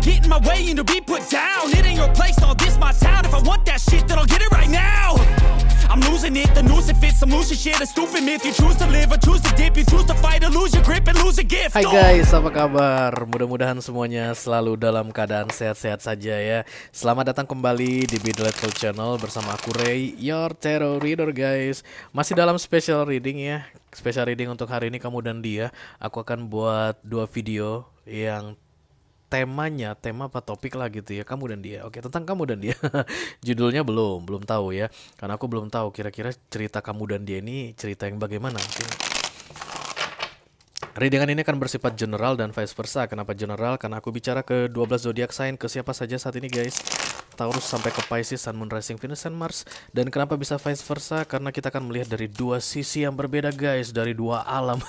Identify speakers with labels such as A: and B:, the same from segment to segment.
A: get in my way and to be put down. It ain't your place, all this my town. If I want that shit, then I'll get it right now. I'm losing it, the noose it fits. I'm losing shit, a stupid myth. You choose to live or choose to dip. You choose to fight or lose your grip and lose a gift.
B: Hai guys, apa kabar? Mudah-mudahan semuanya selalu dalam keadaan sehat-sehat saja ya. Selamat datang kembali di Delightful Channel bersama aku Ray, your tarot reader guys. Masih dalam special reading ya. Special reading untuk hari ini kamu dan dia. Aku akan buat 2 video yang temanya, tema apa topik lah gitu ya, kamu dan dia. Oke, tentang kamu dan dia. Judulnya belum tahu ya. Karena aku belum tahu kira-kira cerita kamu dan dia ini cerita yang bagaimana. Readingan ini akan bersifat general dan vice versa. Kenapa general? Karena aku bicara ke 12 zodiak sign, ke siapa saja saat ini guys. Taurus sampai ke Pisces, Sun, Moon, Rising, Venus, and Mars. Dan kenapa bisa vice versa? Karena kita akan melihat dari 2 sisi yang berbeda guys. Dari 2 alam.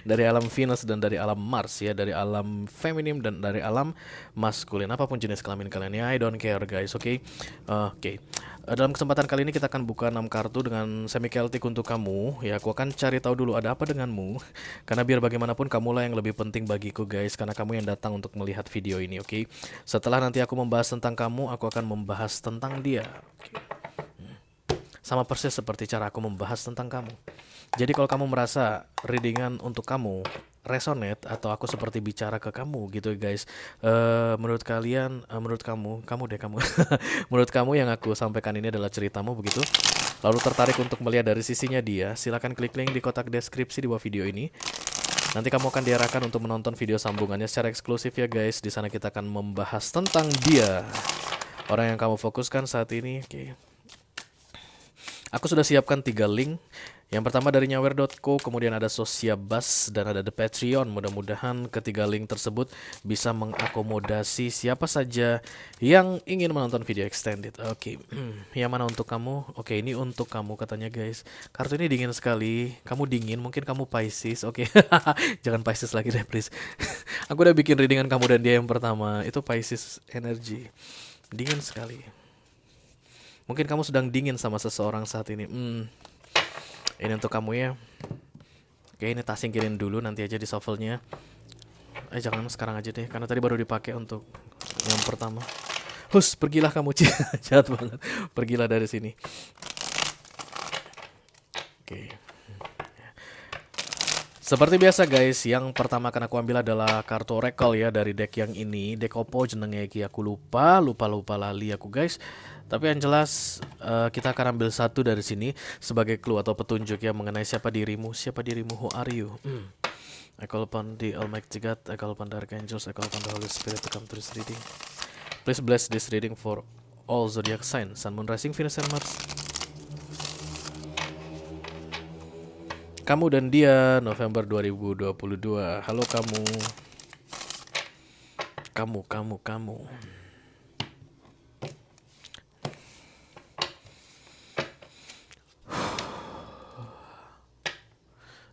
B: Dari alam Venus dan dari alam Mars ya. Dari alam feminim dan dari alam maskulin. Apapun jenis kelamin kalian ya, I don't care guys, oke? Oke. Dalam kesempatan kali ini kita akan buka 6 kartu dengan semi-keltik untuk kamu. Ya, aku akan cari tahu dulu ada apa denganmu. Karena biar bagaimanapun kamulah yang lebih penting bagiku guys. Karena kamu yang datang untuk melihat video ini, oke? Setelah nanti aku membahas tentang kamu, aku akan membahas tentang dia. Sama persis seperti cara aku membahas tentang kamu. Jadi kalau kamu merasa readingan untuk kamu resonate atau aku seperti bicara ke kamu gitu guys, menurut kalian, menurut kamu deh kamu menurut kamu yang aku sampaikan ini adalah ceritamu begitu, lalu tertarik untuk melihat dari sisinya dia, silakan klik link di kotak deskripsi di bawah video ini. Nanti kamu akan diarahkan untuk menonton video sambungannya secara eksklusif ya guys. Di sana kita akan membahas tentang dia, orang yang kamu fokuskan saat ini. Oke. Aku sudah siapkan 3 link. Yang pertama dari nyawer.co, kemudian ada Sociabas, dan ada The Patreon. Mudah-mudahan ketiga link tersebut bisa mengakomodasi siapa saja yang ingin menonton video extended. Oke, yang mana untuk kamu? Oke, ini untuk kamu katanya guys. Kartu ini dingin sekali. Kamu dingin, mungkin kamu Pisces. Oke, jangan Pisces lagi deh please. Aku udah bikin readingan kamu dan dia yang pertama. Itu Pisces energy. Dingin sekali. Mungkin kamu sedang dingin sama seseorang saat ini. Ini untuk kamu ya. Oke, ini tas singkirin dulu, nanti aja di shuffle-nya. Jangan sekarang aja deh, karena tadi baru dipakai untuk yang pertama. Hus, pergilah kamu, jahat banget. Pergilah dari sini. Oke. Seperti biasa guys, yang pertama akan aku ambil adalah kartu oracle ya dari deck yang ini. Deck opo jenenge iki aku lupa lali aku guys. Tapi yang jelas kita akan ambil satu dari sini sebagai clue atau petunjuk ya mengenai siapa dirimu, who are you? I call upon the Almighty God, I call upon the Archangels, I call upon the Holy Spirit to come to this reading. Please bless this reading for all zodiac signs, Sun, Moon, Rising, Venus, and Mars. Kamu dan dia, November 2022. Halo kamu. Kamu.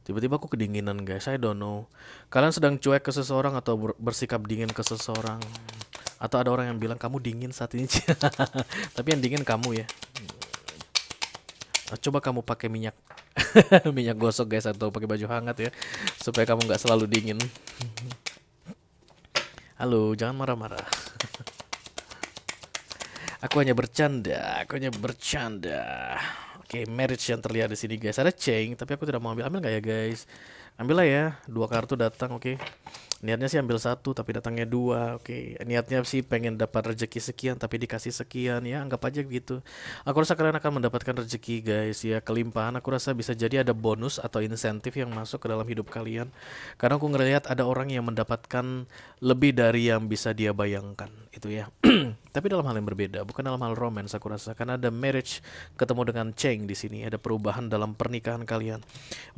B: Tiba-tiba aku kedinginan guys, I don't know. Kalian sedang cuek ke seseorang atau bersikap dingin ke seseorang? Atau ada orang yang bilang kamu dingin saat ini? Tapi yang dingin kamu ya. Coba kamu pakai minyak minyak gosok guys, atau pakai baju hangat ya, supaya kamu nggak selalu dingin. Halo, jangan marah-marah. Aku hanya bercanda. Oke, marriage yang terlihat di sini guys. Ada chain, tapi aku tidak mau ambil nggak ya guys? Ambil lah ya, 2 kartu datang, oke. Niatnya sih ambil 1 tapi datangnya 2, oke. Niatnya sih pengen dapat rezeki sekian tapi dikasih sekian ya, anggap aja gitu. Aku rasa kalian akan mendapatkan rezeki guys ya, kelimpahan. Aku rasa bisa jadi ada bonus atau insentif yang masuk ke dalam hidup kalian. Karena aku ngelihat ada orang yang mendapatkan lebih dari yang bisa dia bayangkan, itu ya. Tapi dalam hal yang berbeda, bukan dalam hal romance aku rasa, karena ada marriage ketemu dengan change di sini, ada perubahan dalam pernikahan kalian.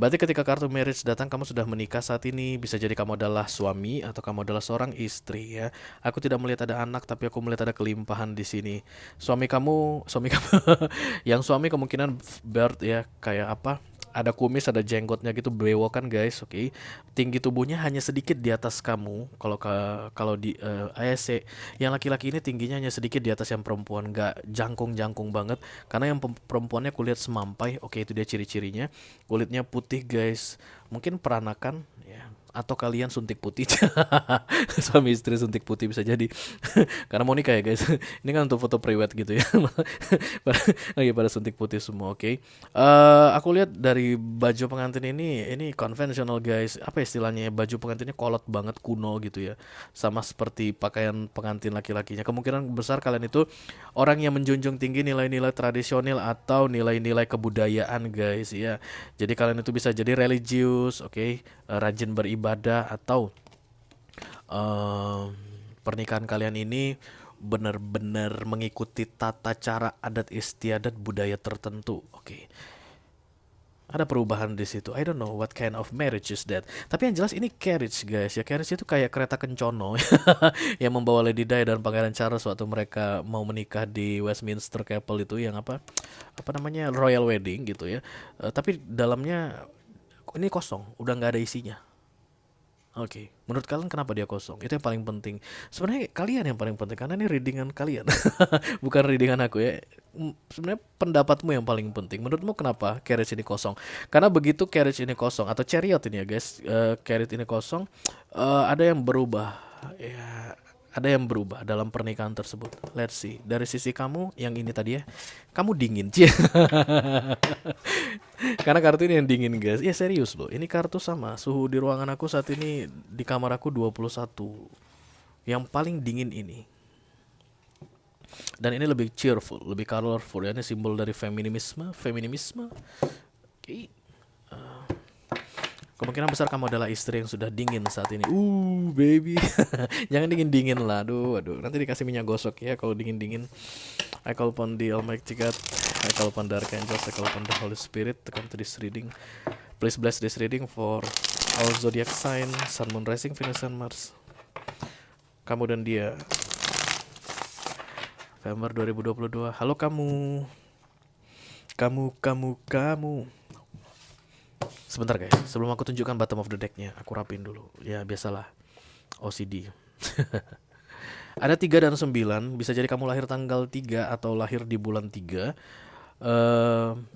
B: Berarti ketika kartu marriage datang, kamu sudah menikah saat ini. Bisa jadi kamu adalah suami atau kamu adalah seorang istri ya. Aku tidak melihat ada anak, tapi aku melihat ada kelimpahan di sini. Suami kamu yang suami kemungkinan bird ya, kayak apa? Ada kumis, ada jenggotnya gitu, bewokan guys, oke. Tinggi tubuhnya hanya sedikit di atas kamu. Kalau di ASC, yang laki-laki ini tingginya hanya sedikit di atas yang perempuan, nggak jangkung banget. Karena yang perempuannya kulit semampai, oke, itu dia ciri-cirinya. Kulitnya putih guys, mungkin peranakan ya. atau kalian suntik putih. Suami istri suntik putih bisa jadi. Karena mau nikah ya guys. Ini kan untuk foto prewed gitu ya. Lagi pada suntik putih semua, oke. Aku lihat dari baju pengantin ini konvensional guys. Apa istilahnya ya? Baju pengantinnya kolot banget, kuno gitu ya. Sama seperti pakaian pengantin laki-lakinya. Kemungkinan besar kalian itu orang yang menjunjung tinggi nilai-nilai tradisional atau nilai-nilai kebudayaan guys ya. Jadi kalian itu bisa jadi religius, oke, rajin beribadah, atau pernikahan kalian ini benar-benar mengikuti tata cara adat istiadat budaya tertentu, oke. Ada perubahan di situ. I don't know what kind of marriage is that. Tapi yang jelas ini carriage guys ya. Carriage itu kayak kereta kencono yang membawa Lady Di dan Pangeran Charles waktu mereka mau menikah di Westminster Chapel itu, yang apa namanya, royal wedding gitu ya. Tapi dalamnya ini kosong, udah nggak ada isinya. Oke, menurut kalian kenapa dia kosong? Itu yang paling penting. Sebenarnya kalian yang paling penting karena ini readingan kalian, bukan readingan aku ya. Sebenarnya pendapatmu yang paling penting. Menurutmu kenapa carriage ini kosong? Karena begitu carriage ini kosong atau chariot ini ya guys, carriage ini kosong, ada yang berubah. Ya, ada yang berubah dalam pernikahan tersebut. Let's see. Dari sisi kamu yang ini tadi ya, kamu dingin, cie. Karena kartu ini yang dingin guys. Ya serius loh. Ini kartu sama. Suhu di ruangan aku saat ini di kamar aku 21. Yang paling dingin ini. Dan ini lebih cheerful, lebih colorful ya. Ini simbol dari feminisme. Oke. Kemungkinan besar kamu adalah istri yang sudah dingin saat ini. Baby. Jangan dingin-dingin lah. Aduh. Nanti dikasih minyak gosok ya kalau dingin-dingin. I call upon the Almighty God. I call upon the Archangels. I call upon the Holy Spirit to come to this reading. Please bless this reading for all zodiac sign, Sun, Moon, Rising, Venus, and Mars. Kamu dan dia. November 2022. Halo kamu. Kamu. Sebentar guys, sebelum aku tunjukkan bottom of the decknya, aku rapin dulu. Ya biasalah, OCD. Ada 3 dan 9, bisa jadi kamu lahir tanggal 3 atau lahir di bulan 3,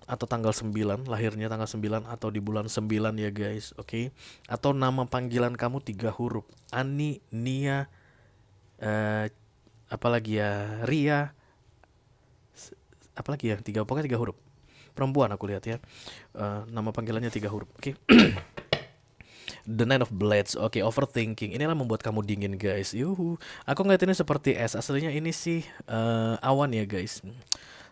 B: atau tanggal 9, lahirnya tanggal 9 atau di bulan 9 ya guys, oke. Atau nama panggilan kamu 3 huruf, Ani, Nia, apalagi ya, Ria, apalagi ya, pokoknya 3 huruf. Perempuan aku lihat ya. Nama panggilannya 3 huruf. Oke. The Nine of Blades. Oke, overthinking. Inilah membuat kamu dingin, guys. Yuhu. Aku ngeliat ini seperti es. Aslinya ini sih awan ya, guys.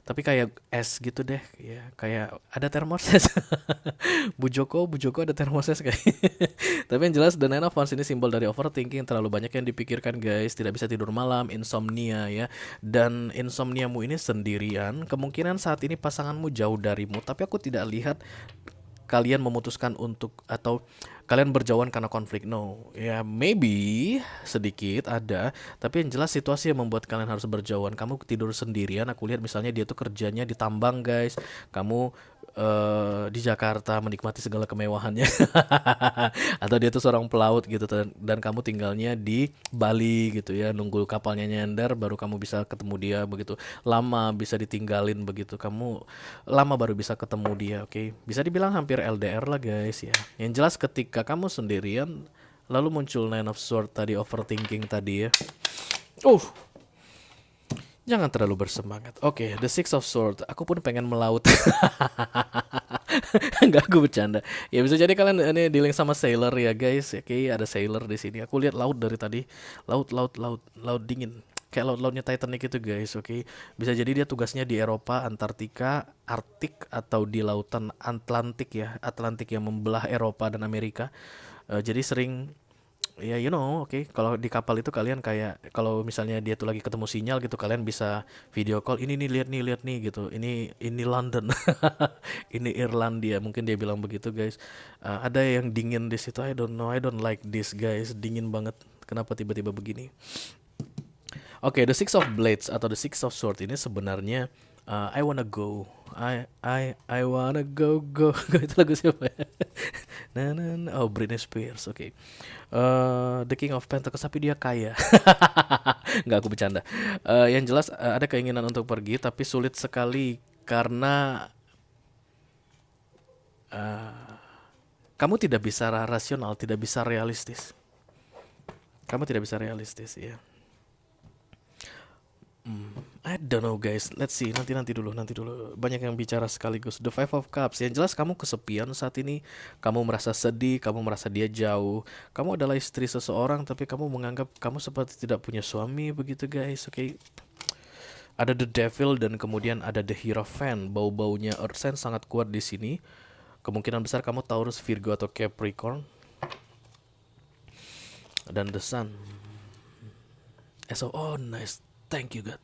B: Tapi kayak es gitu deh, ya kayak ada termoses. Bu Joko ada termoses kayak. Tapi yang jelas The Nine of Wands ini simbol dari overthinking, terlalu banyak yang dipikirkan guys, tidak bisa tidur malam, insomnia ya. Dan insomniamu ini sendirian, kemungkinan saat ini pasanganmu jauh darimu, tapi aku tidak lihat kalian memutuskan untuk atau kalian berjauhan karena konflik. No, ya maybe sedikit ada, tapi yang jelas situasi yang membuat kalian harus berjauhan. Kamu tidur sendirian, aku lihat misalnya dia tuh kerjanya di tambang guys, kamu di Jakarta menikmati segala kemewahannya. Atau dia tuh seorang pelaut gitu, dan kamu tinggalnya di Bali gitu ya, nunggu kapalnya nyandar baru kamu bisa ketemu dia, begitu lama bisa ditinggalin, begitu kamu lama baru bisa ketemu dia. Oke, bisa dibilang hampir LDR lah guys ya. Yang jelas ketika kamu sendirian lalu muncul Nine of Swords tadi, overthinking tadi ya. Jangan terlalu bersemangat. Oke, The Six of Swords. Aku pun pengen melaut. Enggak, aku bercanda. Ya bisa jadi kalian ini dealing sama sailor ya guys. Oke, ada sailor di sini. Aku lihat laut dari tadi. Laut dingin. Kayak lautnya Titanic itu guys. Oke, bisa jadi dia tugasnya di Eropa, Antartika, Arktik, atau di lautan Atlantik ya. Atlantik yang membelah Eropa dan Amerika. Jadi sering ya oke. Kalau di kapal itu kalian kayak kalau misalnya dia tuh lagi ketemu sinyal gitu, kalian bisa video call, ini nih lihat nih gitu, ini London. Ini Irlandia, mungkin dia bilang begitu guys. Ada yang dingin di situ. I don't know, I don't like this guys, dingin banget. Kenapa tiba-tiba begini? Oke, The Six of Blades atau The Six of Swords ini sebenarnya I wanna go. I wanna go. Itu lagu siapa ya? Oh, Britney Spears. Oke. The King of Pentacles, tapi dia kaya. Nggak, aku bercanda. Yang jelas ada keinginan untuk pergi, tapi sulit sekali karena Kamu tidak bisa rasional, tidak bisa realistis. Kamu tidak bisa realistis ya. I don't know guys, let's see, nanti dulu. Banyak yang bicara sekaligus. The Five of Cups, yang jelas kamu kesepian saat ini. Kamu merasa sedih, kamu merasa dia jauh. Kamu adalah istri seseorang, tapi kamu menganggap kamu seperti tidak punya suami begitu guys, oke? Ada the devil dan kemudian ada the hierophant. Bau-baunya earth sign sangat kuat di sini. Kemungkinan besar kamu Taurus, Virgo atau Capricorn. Dan the sun. Oh nice, thank you God.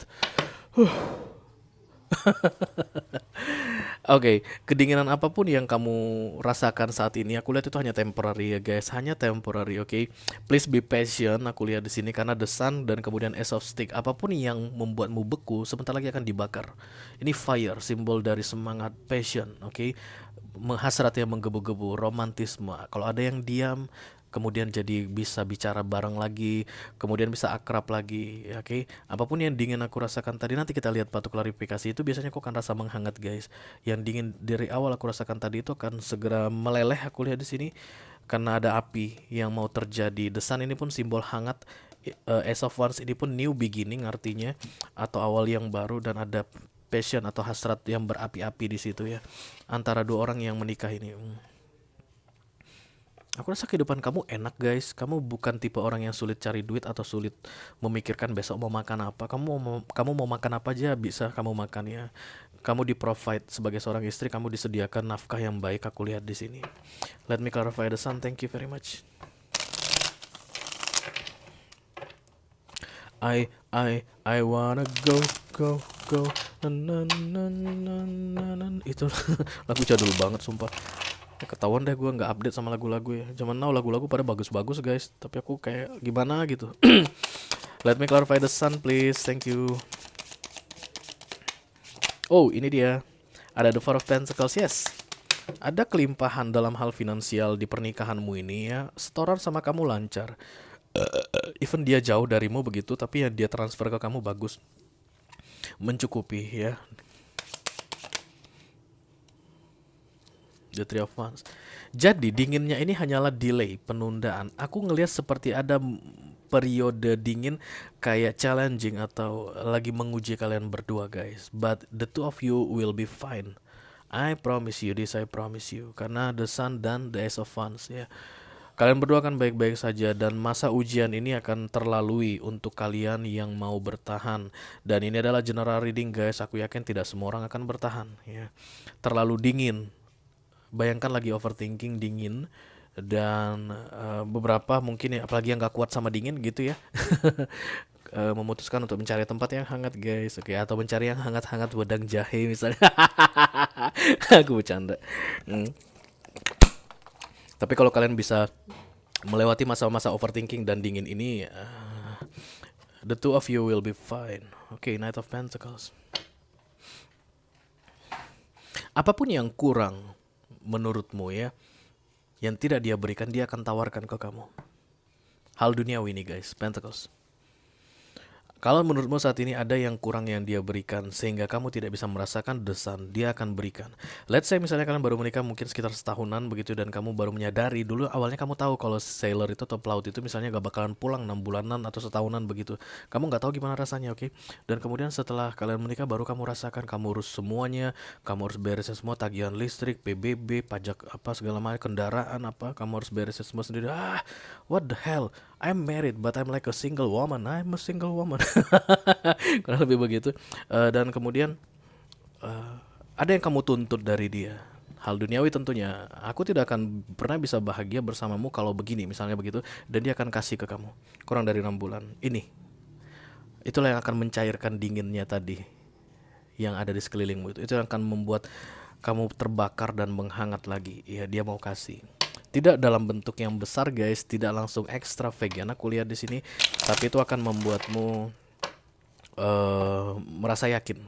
B: Oke, kedinginan apapun yang kamu rasakan saat ini, aku lihat itu hanya temporary ya guys, hanya temporary, oke? Please be patient, aku lihat di sini karena the sun dan kemudian ace of stick, apapun yang membuatmu beku, sebentar lagi akan dibakar. Ini fire, simbol dari semangat, passion, oke? Hasrat yang menggebu-gebu, romantisme. Kalau ada yang diam, kemudian jadi bisa bicara bareng lagi, kemudian bisa akrab lagi, oke? Apapun yang dingin aku rasakan tadi, nanti kita lihat batu klarifikasi itu biasanya kok akan rasa menghangat guys. Yang dingin dari awal aku rasakan tadi itu akan segera meleleh, aku lihat di sini karena ada api yang mau terjadi. The sun ini pun simbol hangat, Ace of Wands ini pun new beginning artinya, atau awal yang baru, dan ada passion atau hasrat yang berapi-api di situ ya antara dua orang yang menikah ini. Aku rasa kehidupan kamu enak guys. Kamu bukan tipe orang yang sulit cari duit atau sulit memikirkan besok mau makan apa. Kamu mau makan apa aja bisa kamu makan ya. Kamu di provide sebagai seorang istri, kamu disediakan nafkah yang baik, aku lihat di sini. Let me clarify the sun. Thank you very much. I wanna go. Itu lagu jadul banget sumpah. Ketahuan deh gue nggak update sama lagu-lagu ya. Zaman now lagu-lagu pada bagus-bagus guys, tapi aku kayak gimana gitu. Let me clarify the sun please, thank you. Oh ini dia, ada the Four of Pentacles, yes. Ada kelimpahan dalam hal finansial di pernikahanmu ini ya. Setoran sama kamu lancar. Even dia jauh darimu begitu, tapi yang dia transfer ke kamu bagus, mencukupi ya. The Three of Wands. Jadi dinginnya ini hanyalah delay, penundaan. Aku ngelihat seperti ada periode dingin kayak challenging atau lagi menguji kalian berdua guys. But the two of you will be fine. I promise you this, I promise you. Karena the sun dan the Ace of Wands ya. Kalian berdua akan baik-baik saja, dan masa ujian ini akan terlalui untuk kalian yang mau bertahan. Dan ini adalah general reading guys. Aku yakin tidak semua orang akan bertahan ya. Terlalu dingin. Bayangkan lagi overthinking, dingin, dan beberapa mungkin ya, apalagi yang gak kuat sama dingin gitu ya. Memutuskan untuk mencari tempat yang hangat guys, oke, atau mencari yang hangat-hangat wedang jahe misalnya. Aku bercanda. Tapi kalau kalian bisa melewati masa-masa overthinking dan dingin ini, the two of you will be fine. Oke, Knight of Pentacles. Apapun yang kurang menurutmu ya, yang tidak dia berikan, dia akan tawarkan ke kamu. Hal duniawi ini guys, Pentacles. Kalau menurutmu saat ini ada yang kurang yang dia berikan sehingga kamu tidak bisa merasakan the sun, dia akan berikan. Let's say misalnya kalian baru menikah mungkin sekitar setahunan begitu, dan kamu baru menyadari, dulu awalnya kamu tahu kalau sailor itu atau pelaut itu misalnya gak bakalan pulang 6 bulanan atau setahunan begitu. Kamu gak tahu gimana rasanya, oke? Dan kemudian setelah kalian menikah baru kamu rasakan, kamu urus semuanya, kamu harus beresin semua tagihan listrik, PBB, pajak apa segala macam, kendaraan apa, kamu harus beresin semua sendiri. What the hell? I'm married but I'm like a single woman. I'm a single woman. Kurang lebih begitu. Dan kemudian ada yang kamu tuntut dari dia. Hal duniawi tentunya. Aku tidak akan pernah bisa bahagia bersamamu kalau begini, misalnya begitu. Dan dia akan kasih ke kamu kurang dari 6 bulan. Itulah yang akan mencairkan dinginnya tadi yang ada di sekelilingmu. Itu yang akan membuat kamu terbakar dan menghangat lagi. Ya, dia mau kasih. Tidak dalam bentuk yang besar guys, tidak langsung extravagant aku lihat di sini, tapi itu akan membuatmu merasa yakin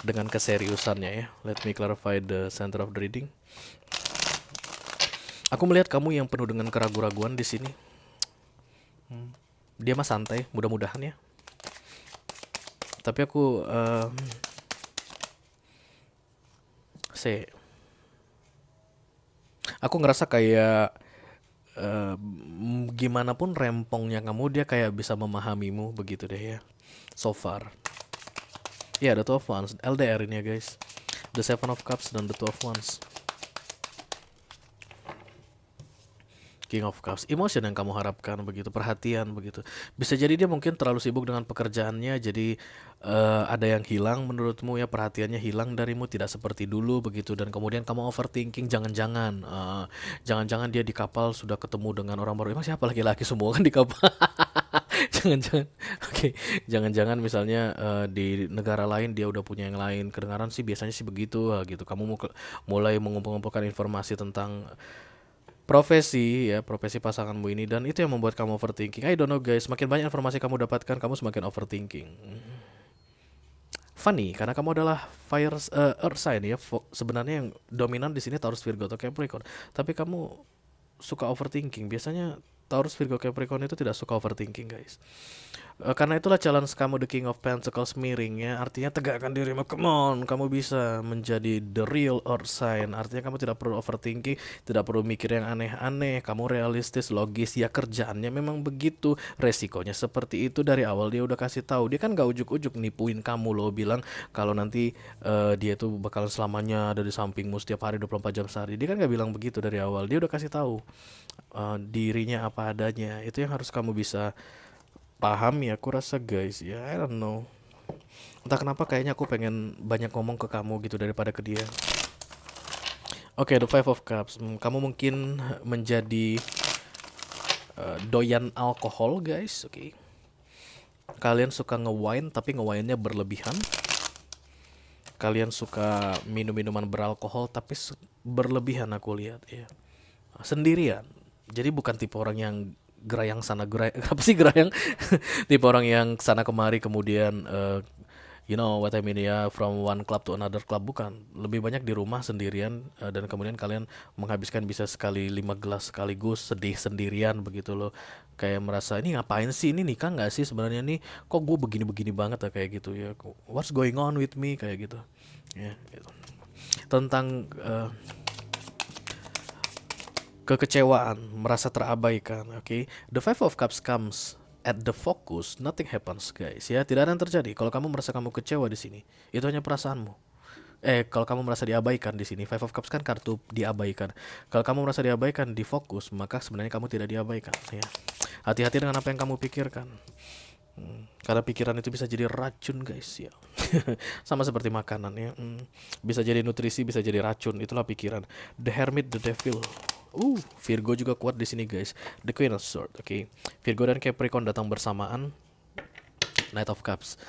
B: dengan keseriusannya ya. Let me clarify the center of the reading. Aku melihat kamu yang penuh dengan keraguan-raguan di sini. Dia mah santai, mudah-mudahan ya. Tapi aku Aku ngerasa kayak gimana pun rempongnya kamu, dia kayak bisa memahamimu begitu deh ya. So far. Ya, the Two of Wands, LDR ini ya guys. The Seven of Cups dan the Two of Wands. King of Cups, emotion yang kamu harapkan begitu, perhatian begitu. Bisa jadi dia mungkin terlalu sibuk dengan pekerjaannya, jadi ada yang hilang menurutmu ya, perhatiannya hilang darimu, tidak seperti dulu begitu. Dan kemudian kamu overthinking, jangan-jangan dia di kapal sudah ketemu dengan orang baru. Emang siapa laki-laki semua kan di kapal? Jangan-jangan, oke, jangan-jangan misalnya di negara lain dia udah punya yang lain. Kedengaran sih biasanya sih begitu gitu. Kamu mulai mengumpul-ngumpulkan informasi tentang profesi pasanganmu ini, dan itu yang membuat kamu overthinking. I don't know guys, semakin banyak informasi kamu dapatkan, kamu semakin overthinking. Funny karena kamu adalah fire earth sign ya. Sebenarnya yang dominan di sini Taurus, Virgo atau Capricorn, tapi kamu suka overthinking. Biasanya Taurus, Virgo, Capricorn itu tidak suka overthinking guys. Karena itulah challenge kamu, the King of Pentacles miring ya. Artinya tegakkan dirimu, come on, kamu bisa menjadi the real earth sign. Artinya kamu tidak perlu overthinking, tidak perlu mikir yang aneh-aneh. Kamu realistis, logis ya, kerjaannya memang begitu, resikonya seperti itu. Dari awal dia udah kasih tahu. Dia kan gak ujuk-ujuk nipuin kamu loh, bilang kalau nanti dia tuh bakalan selamanya ada di sampingmu setiap hari 24 jam sehari. Dia kan gak bilang begitu dari awal. Dia udah kasih tahu dirinya apa adanya. Itu yang harus kamu bisa paham ya, aku rasa guys ya. I don't know, entah kenapa kayaknya aku pengen banyak ngomong ke kamu gitu daripada ke dia. Oke, the Five of Cups. Kamu mungkin menjadi doyan alkohol guys. Oke. Kalian suka nge-wine tapi nge-wine-nya berlebihan. Kalian suka minum-minuman beralkohol tapi berlebihan aku lihat ya. Sendirian. Jadi bukan tipe orang yang gerayang sana gerayang apa sih gerayang tipe orang yang sana kemari kemudian you know what I mean ya, from one club to another club. Bukan, lebih banyak di rumah sendirian, dan kemudian kalian menghabiskan bisa sekali 5 gelas sekaligus, sedih sendirian begitu loh. Kayak merasa ini ngapain sih, ini nikah nggak sih sebenarnya nih, kok gue begini-begini banget ya, kayak gitu ya, what's going on with me, kayak gitu ya gitu. Tentang kekecewaan, merasa terabaikan. Oke. The Five of Cups comes at the focus, nothing happens guys ya. Tidak ada yang terjadi. Kalau kamu merasa kamu kecewa di sini, itu hanya perasaanmu. Kalau kamu merasa diabaikan di sini, Five of Cups kan kartu diabaikan. Kalau kamu merasa diabaikan di fokus, maka sebenarnya kamu tidak diabaikan ya. Hati-hati dengan apa yang kamu pikirkan. Karena pikiran itu bisa jadi racun guys ya. Sama seperti makanan ya. Bisa jadi nutrisi, bisa jadi racun. Itulah pikiran. The Hermit, the Devil. Virgo juga kuat di sini guys. The Queen of Swords. Oke. Virgo dan Capricorn datang bersamaan. Knight of Cups.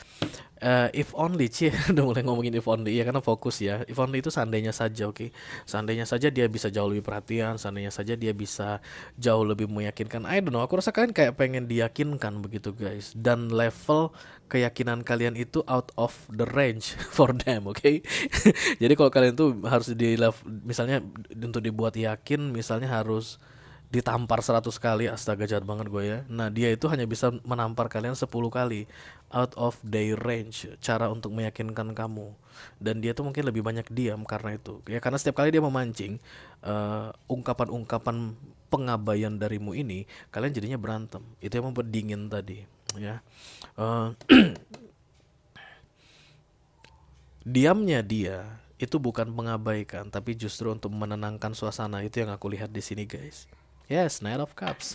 B: If only, udah mulai ngomongin if only ya, karena fokus ya. If only itu seandainya saja, oke. Seandainya saja dia bisa jauh lebih perhatian, seandainya saja dia bisa jauh lebih meyakinkan. I don't know, aku rasa kalian kayak pengen diyakinkan begitu guys. Dan level keyakinan kalian itu out of the range for them, oke. Jadi kalau kalian tuh harus misalnya untuk dibuat yakin, misalnya harus ditampar 100 kali, astaga jahat banget gue ya. Nah dia itu hanya bisa menampar kalian 10 kali, out of their range, cara untuk meyakinkan kamu. Dan dia tuh mungkin lebih banyak diam karena itu ya, karena setiap kali dia memancing ungkapan-ungkapan pengabaian darimu ini, kalian jadinya berantem. Itu yang membuat dingin tadi ya. Diamnya dia itu bukan mengabaikan, tapi justru untuk menenangkan suasana. Itu yang aku lihat di sini guys. Yes, Knight of Cups.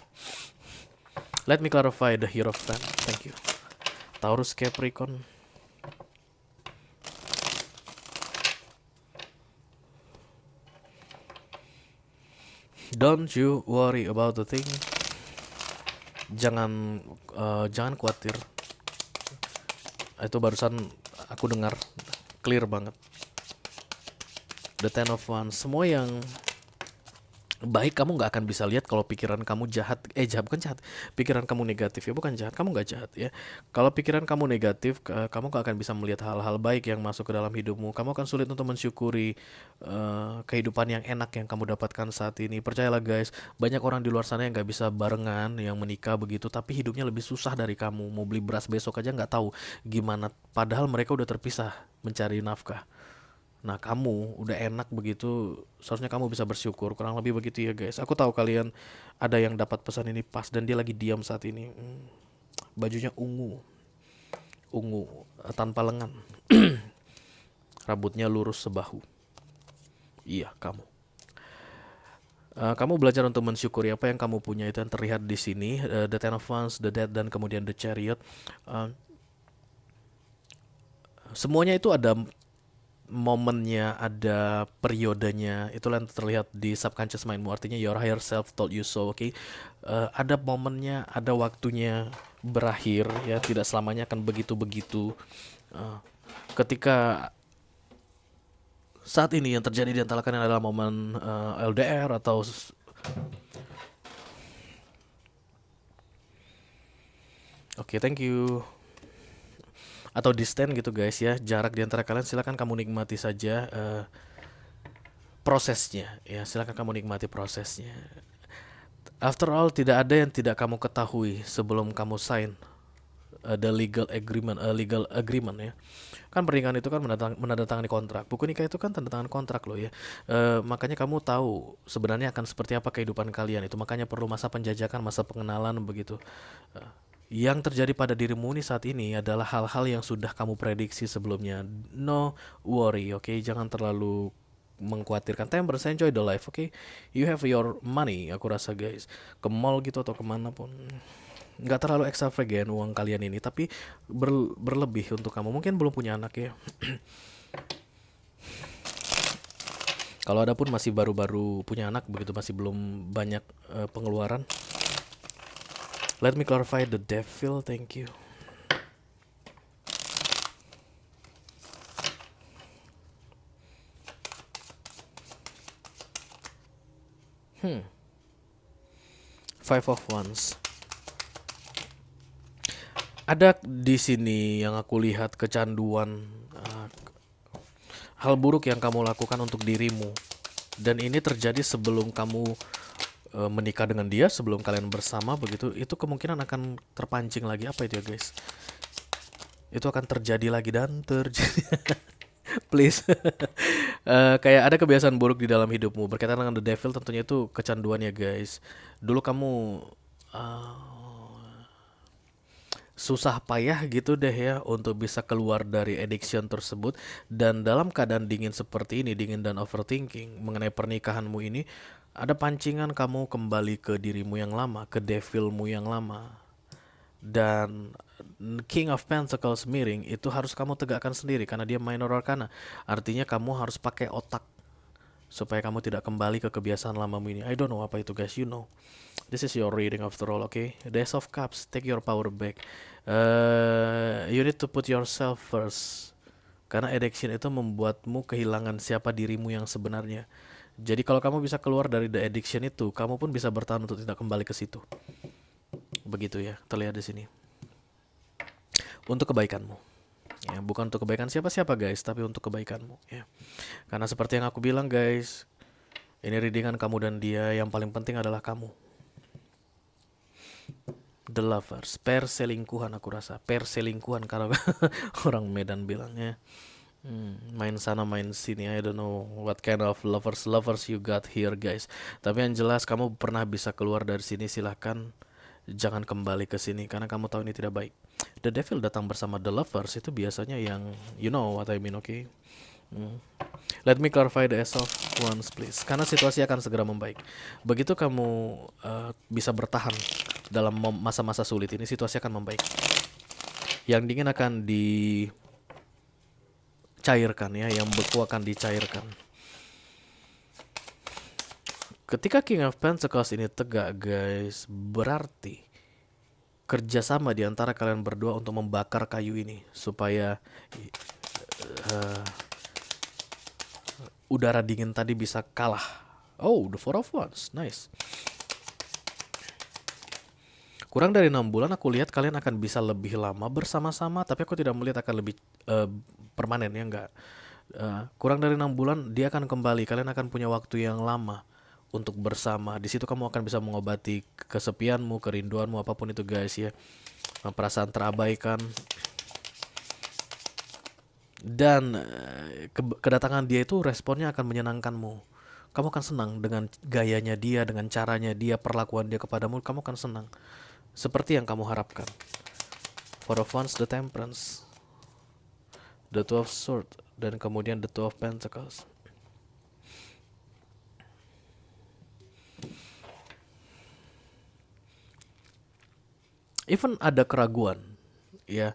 B: Let me clarify the Hero of Pen. Thank you. Taurus, Capricorn. Don't you worry about the thing. Jangan khawatir. Itu barusan aku dengar clear banget. The Ten of Wands. Semua yang baik kamu nggak akan bisa lihat kalau pikiran kamu jahat. Bukan jahat, pikiran kamu negatif ya, bukan jahat, kamu nggak jahat ya. Kalau pikiran kamu negatif, kamu nggak akan bisa melihat hal-hal baik yang masuk ke dalam hidupmu. Kamu akan sulit untuk mensyukuri kehidupan yang enak yang kamu dapatkan saat ini. Percayalah guys, banyak orang di luar sana yang nggak bisa barengan, yang menikah begitu, tapi hidupnya lebih susah dari kamu. Mau beli beras besok aja nggak tahu gimana, padahal mereka udah terpisah mencari nafkah. Nah, kamu udah enak begitu, seharusnya kamu bisa bersyukur. Kurang lebih begitu ya guys. Aku tahu kalian ada yang dapat pesan ini pas dan dia lagi diam saat ini. Bajunya ungu, tanpa lengan. Rambutnya lurus sebahu. Iya, kamu. Kamu belajar untuk mensyukuri apa yang kamu punya, itu yang terlihat di sini. The Ten of Wands, the Death, dan kemudian the Chariot. Semuanya itu ada momennya, ada periodenya. Itulah yang terlihat di subconscious mindmu. Artinya your higher self told you so. Oke, ada momennya, ada waktunya berakhir. Ya, tidak selamanya akan begitu-begitu. Ketika saat ini yang terjadi di antara kalian adalah momen LDR atau oke, thank you. Atau distant gitu guys ya, jarak di antara kalian, silakan kamu nikmati saja prosesnya ya, silakan kamu nikmati prosesnya. After all, tidak ada yang tidak kamu ketahui sebelum kamu sign the legal agreement ya. Kan pernikahan itu kan menandatangani kontrak. Buku nikah itu kan tanda tangan kontrak loh ya. Makanya kamu tahu sebenarnya akan seperti apa kehidupan kalian itu. Makanya perlu masa penjajakan, masa pengenalan begitu. Yang terjadi pada dirimu nih saat ini adalah hal-hal yang sudah kamu prediksi sebelumnya. No worry, oke? Jangan terlalu mengkhawatirkan. Timbers, enjoy the life, oke? You have your money, aku rasa guys. Ke mall gitu atau kemana pun. Nggak terlalu extravagant uang kalian ini, tapi berlebih untuk kamu. Mungkin belum punya anak ya. Kalau ada pun masih baru-baru punya anak begitu, masih belum banyak pengeluaran. Let me clarify the devil, thank you. Five of Wands. Ada di sini yang aku lihat kecanduan, hal buruk yang kamu lakukan untuk dirimu. Dan ini terjadi sebelum kamu menikah dengan dia, sebelum kalian bersama begitu. Itu kemungkinan akan terpancing lagi. Apa itu ya guys? Itu akan terjadi lagi dan terjadi. Please. Kayak ada kebiasaan buruk di dalam hidupmu berkaitan dengan the devil. Tentunya itu kecanduan ya guys. Dulu kamu susah payah gitu deh ya untuk bisa keluar dari addiction tersebut. Dan dalam keadaan dingin seperti ini, dingin dan overthinking mengenai pernikahanmu ini, ada pancingan kamu kembali ke dirimu yang lama, ke devilmu yang lama. Dan King of Pentacles miring itu harus kamu tegakkan sendiri karena dia minor arcana. Artinya kamu harus pakai otak supaya kamu tidak kembali ke kebiasaan lamamu ini. I don't know apa itu guys, you know. This is your reading after all, okay? The Ace of Cups, take your power back. You need to put yourself first. Karena addiction itu membuatmu kehilangan siapa dirimu yang sebenarnya. Jadi kalau kamu bisa keluar dari the addiction itu, kamu pun bisa bertahan untuk tidak kembali ke situ. Begitu ya, terlihat di sini. Untuk kebaikanmu. Ya, bukan untuk kebaikan siapa-siapa guys, tapi untuk kebaikanmu ya. Karena seperti yang aku bilang guys, ini readingan kamu dan dia, yang paling penting adalah kamu. The Lovers, perselingkuhan aku rasa, perselingkuhan kalau orang Medan bilangnya. Main sana main sini, I don't know what kind of lovers you got here guys. Tapi yang jelas kamu pernah bisa keluar dari sini, silahkan jangan kembali ke sini karena kamu tahu ini tidak baik. The Devil datang bersama The Lovers itu biasanya yang you know what I mean, okay? Let me clarify the Ace of Wands please, karena situasi akan segera membaik. Begitu kamu bisa bertahan dalam masa-masa sulit ini, situasi akan membaik. Yang dingin akan dicairkan ya, yang beku akan dicairkan. Ketika King of Pentacles ini tegak guys, berarti kerjasama di antara kalian berdua untuk membakar kayu ini supaya udara dingin tadi bisa kalah. Oh, the Four of Wands, nice. Kurang dari 6 bulan aku lihat kalian akan bisa lebih lama bersama-sama, tapi aku tidak melihat akan lebih permanen ya, enggak. Kurang dari 6 bulan dia akan kembali, kalian akan punya waktu yang lama untuk bersama. Di situ kamu akan bisa mengobati kesepianmu, kerinduanmu, apapun itu guys ya. Perasaan terabaikan. Dan kedatangan dia itu responnya akan menyenangkanmu. Kamu akan senang dengan gayanya dia, dengan caranya dia, perlakuan dia kepadamu. Kamu akan senang seperti yang kamu harapkan. Four of Wands, the Temperance, the Two of Swords, dan kemudian the Two of Pentacles. Even ada keraguan, ya.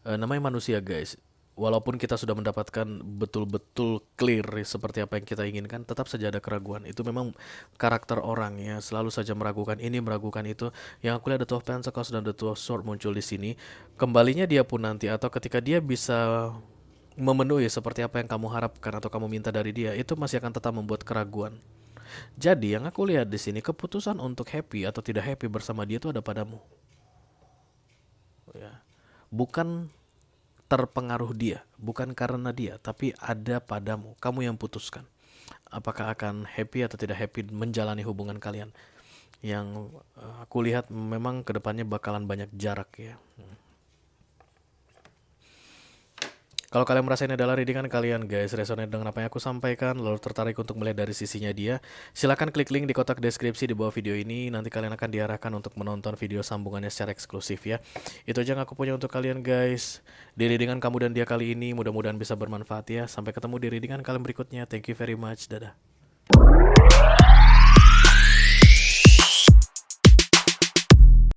B: Namanya manusia, guys. Walaupun kita sudah mendapatkan betul-betul clear seperti apa yang kita inginkan, tetap saja ada keraguan. Itu memang karakter orang, ya, selalu saja meragukan ini, meragukan itu. Yang aku lihat the Two of Pentacles dan the Two of Swords muncul di sini. Kembalinya dia pun nanti, atau ketika dia bisa memenuhi seperti apa yang kamu harapkan atau kamu minta dari dia, itu masih akan tetap membuat keraguan. Jadi yang aku lihat di sini, keputusan untuk happy atau tidak happy bersama dia itu ada padamu. Ya. Bukan terpengaruh dia, bukan karena dia, tapi ada padamu. Kamu yang putuskan apakah akan happy atau tidak happy menjalani hubungan kalian. Yang aku lihat memang kedepannya bakalan banyak jarak, ya. Kalau kalian merasa ini adalah readingan kalian, guys, resonate dengan apa yang aku sampaikan, lalu tertarik untuk melihat dari sisinya dia, silakan klik link di kotak deskripsi di bawah video ini. Nanti kalian akan diarahkan untuk menonton video sambungannya secara eksklusif, ya. Itu aja yang aku punya untuk kalian, guys. Di readingan kamu dan dia kali ini, mudah-mudahan bisa bermanfaat, ya. Sampai ketemu di readingan kalian berikutnya. Thank you very much. Dadah.